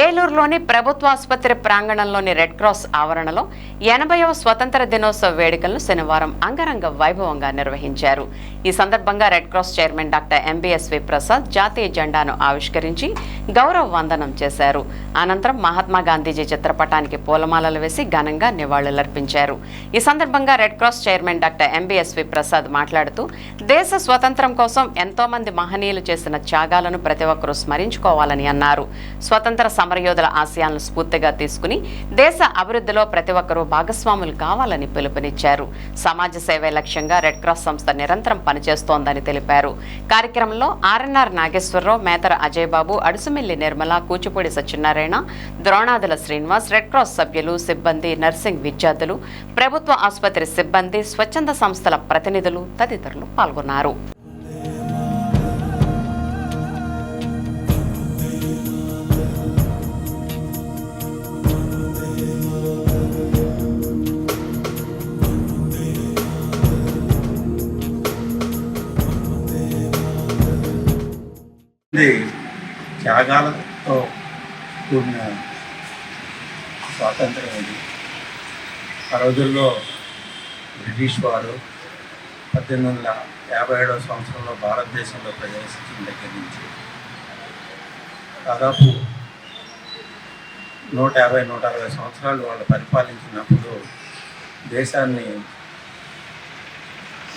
ఏలూరులోని ప్రభుత్వ ఆసుపత్రి ప్రాంగణంలోని red cross ఆవరణలో 80వ స్వతంత్ర దినోత్సవ వేడుకలను శనివారం అంగరంగ వైభవంగా నిర్వహించారు. ఈ సందర్భంగా red cross chairman doctor MBSV Prasad జాతీయ జెండాను ఆవిష్కరించి గౌరవ వందనం చేశారు. అనంతరం మహాత్మా గాంధీజీ చిత్రపటానికి పూలమాలలు వేసి ఘనంగా నివాళులర్పించారు. ఈ సందర్భంగా red cross chairman doctor MBSV Prasad మాట్లాడుతూ దేశ స్వతంత్రం కోసం ఎంతో మంది మహనీయులు చేసిన త్యాగాలను ప్రతి ఒక్కరూ స్మరించుకోవాలని అన్నారు. స్వతంత్ర సమరయోధుల ఆశయాలను స్ఫూర్తిగా తీసుకుని దేశ అభివృద్ధిలో ప్రతి ఒక్కరూ భాగస్వాములు కావాలని పిలుపునిచ్చారు. సమాజ సేవే లక్ష్యంగా రెడ్ క్రాస్ సంస్థ నిరంతరం పనిచేస్తోందని తెలిపారు. కార్యక్రమంలో ఆర్ఎన్ఆర్ నాగేశ్వరరావు, మేతర అజయ్ బాబు, అడుసుమిల్లి నిర్మల, కూచిపూడి సత్యనారాయణ, ద్రోణాదుల శ్రీనివాస్, రెడ్ క్రాస్ సభ్యులు, సిబ్బంది, నర్సింగ్ విద్యార్థులు, ప్రభుత్వ ఆసుపత్రి సిబ్బంది, స్వచ్ఛంద సంస్థల ప్రతినిధులు తదితరులు పాల్గొన్నారు. త్యాగాలతో కూడిన స్వాతంత్రం ఇది. ఆ రోజుల్లో బ్రిటిష్ వారు 1857వ సంవత్సరంలో భారతదేశంలో ప్రవేశించిన దగ్గర నుంచి దాదాపు 150-160 సంవత్సరాలు వాళ్ళు పరిపాలించినప్పుడు దేశాన్ని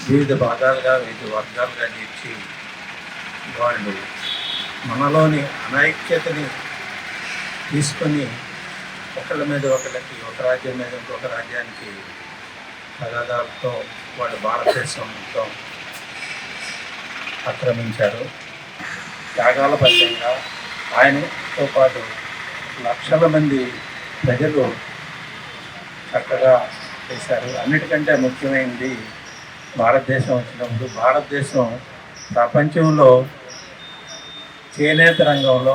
వివిధ భాగాలుగా, వివిధ వర్గాలుగా చేర్చి వాళ్ళు మనలోని అనైక్యతని తీసుకొని ఒకళ్ళ మీద ఒకళ్ళకి, ఒక రాజ్యం మీద ఇంకొక రాజ్యానికి తగాదాలతో వాళ్ళు భారతదేశం మొత్తం ఆక్రమించారు. త్యాగాల ఫలితంగా ఆయనతో పాటు లక్షల మంది ప్రజలు చక్కగా చేశారు. అన్నిటికంటే ముఖ్యమైనది భారతదేశం వచ్చినప్పుడు భారతదేశం ప్రపంచంలో చేనేత రంగంలో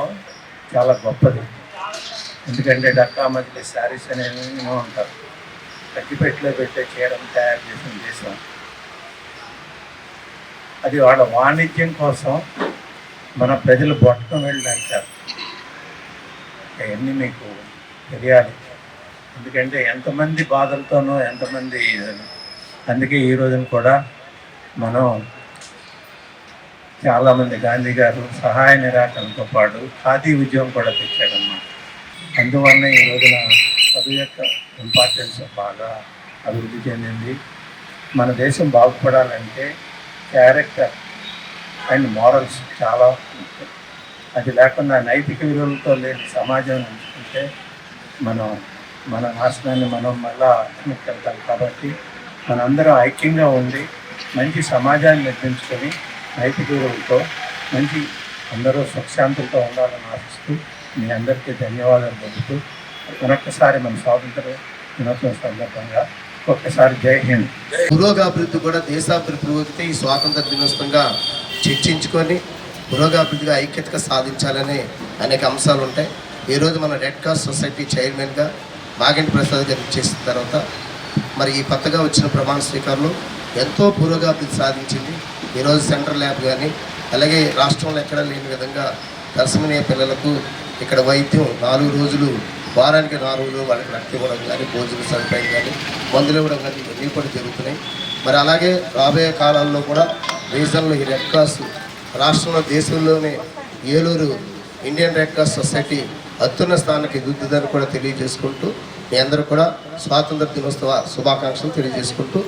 చాలా గొప్పది. ఎందుకంటే డక్కా మధ్య శారీస్ అనేవి ఉంటారు. కట్టిపెట్టిలో పెట్టే చీరలు తయారు చేసిన దేశం అది. వాళ్ళ వాణిజ్యం కోసం మన ప్రజలు బొట్టం వెళ్ళి నడిచారు. అవన్నీ మీకు తెలియాలి. ఎందుకంటే ఎంతమంది బాధలతోనో ఎంతమంది. అందుకే ఈ రోజున కూడా మనం చాలామంది గాంధీ గారు సహాయ నిరాకరణతో పాటు ఖాదీ ఉద్యమం కూడా తెచ్చాడన్నమాట. అందువల్ల ఈ రోజున చదువు యొక్క ఇంపార్టెన్స్ బాగా అభివృద్ధి చెందింది. మన దేశం బాగుపడాలంటే క్యారెక్టర్ అండ్ మోరల్స్ చాలా ముఖ్యం. అది లేకుండా నైతిక విలువలతో లేని సమాజం ఉంచుకుంటే మన నాశనాన్ని మనం మళ్ళా వెళ్తాం. కాబట్టి మనందరం ఐక్యంగా ఉండి మంచి సమాజాన్ని నిర్మించుకొని నైతిక విలువలతో మంచి అందరూ సుఖశాంతులతో ఉండాలని ఆశిస్తూ మీ అందరికీ ధన్యవాదాలు తెలుపుతూ మరొకసారి మన స్వాతంత్ర దినోత్సవం సందర్భంగా ఒక్కసారి జై హింద్. పురోగాభివృద్ధి కూడా దేశాభివృద్ధి ఈ స్వాతంత్ర దినోత్సవంగా చర్చించుకొని పురోగాభివృద్ధిగా ఐక్యతగా సాధించాలనే అనేక అంశాలు ఉంటాయి. ఈరోజు మన రెడ్ క్రాస్ సొసైటీ చైర్మన్గా మాగంటి ప్రసాద్ గారు చేసిన తర్వాత మరి ఈ కొత్తగా వచ్చిన ప్రమాణ స్వీకారంలో ఎంతో పురోగాభివృద్ధి సాధించింది. ఈరోజు సెంట్రల్ ల్యాబ్ కానీ అలాగే రాష్ట్రంలో ఎక్కడా లేని విధంగా తలసమనీయ పిల్లలకు ఇక్కడ వైద్యం 4 రోజులు, వారానికి 4 రోజులు వాళ్ళకి రక్తం ఇవ్వడం కానీ, భోజన సదుపాయం కానీ, మందులు ఇవ్వడం కానీ ఇవన్నీ కూడా జరుగుతున్నాయి. మరి అలాగే రాబోయే కాలాల్లో కూడా రీజన్లో ఈ రెడ్ క్రాస్ రాష్ట్రంలో దేశంలోనే Eluru Indian red cross society అత్యున్న స్థానానికి ఎదుగుతుందని కూడా తెలియజేసుకుంటూ మీ అందరూ కూడా స్వాతంత్ర దినోత్సవ శుభాకాంక్షలు తెలియజేసుకుంటూ